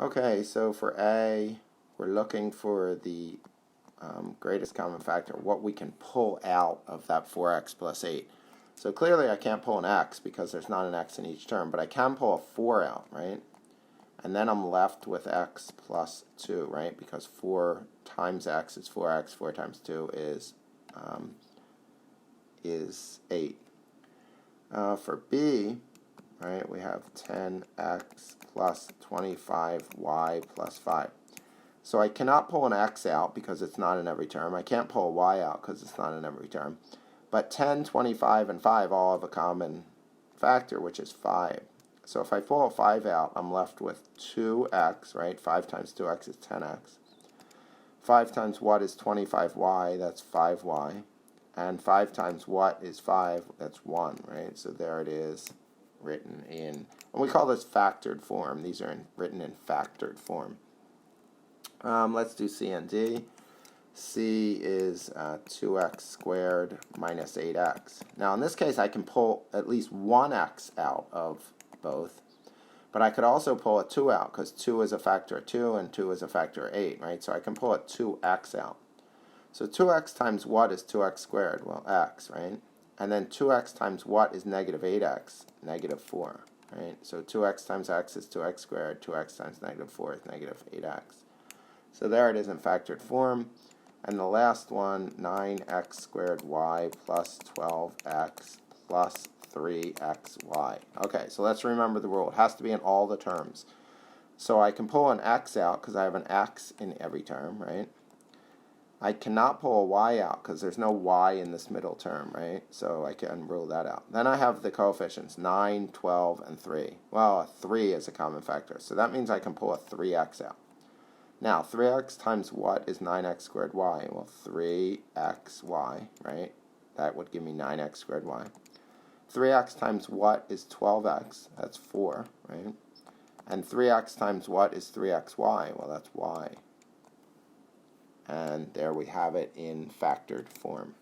Okay, so for A, we're looking for the greatest common factor, what we can pull out of that 4x plus 8. So clearly I can't pull an x because there's not an x in each term, but I can pull a 4 out, right? And then I'm left with x plus 2, right? Because 4 times x is 4x, 4 times 2 is 8. For B, right, we have 10x plus 25y plus 5. So I cannot pull an x out because it's not in every term. I can't pull a y out because it's not in every term. But 10, 25, and 5 all have a common factor, which is 5. So if I pull a 5 out, I'm left with 2x, right? 5 times 2x is 10x. 5 times what is 25y? That's 5y. And 5 times what is 5? That's 1, right? So there it is, written in, and we call this factored form. These are written in factored form. Let's do C and D. C is 2x squared minus 8x. Now in this case I can pull at least one x out of both, but I could also pull a 2 out because 2 is a factor of 2 and 2 is a factor of 8, right? So I can pull a 2x out. So 2x times what is 2x squared? Well, x, right? And then 2x times what is negative 8x? Negative 4, right? So 2x times x is 2x squared. 2x times negative 4 is negative 8x. So there it is in factored form. And the last one, 9x squared y plus 12x plus 3xy. Okay, so let's remember the rule. It has to be in all the terms. So I can pull an x out because I have an x in every term, right? I cannot pull a y out because there's no y in this middle term, right? So I can rule that out. Then I have the coefficients, 9, 12, and 3. Well, a 3 is a common factor, so that means I can pull a 3x out. Now, 3x times what is 9x squared y? Well, 3xy, right? That would give me 9x squared y. 3x times what is 12x? That's 4, right? And 3x times what is 3xy? Well, that's y. And there we have it in factored form.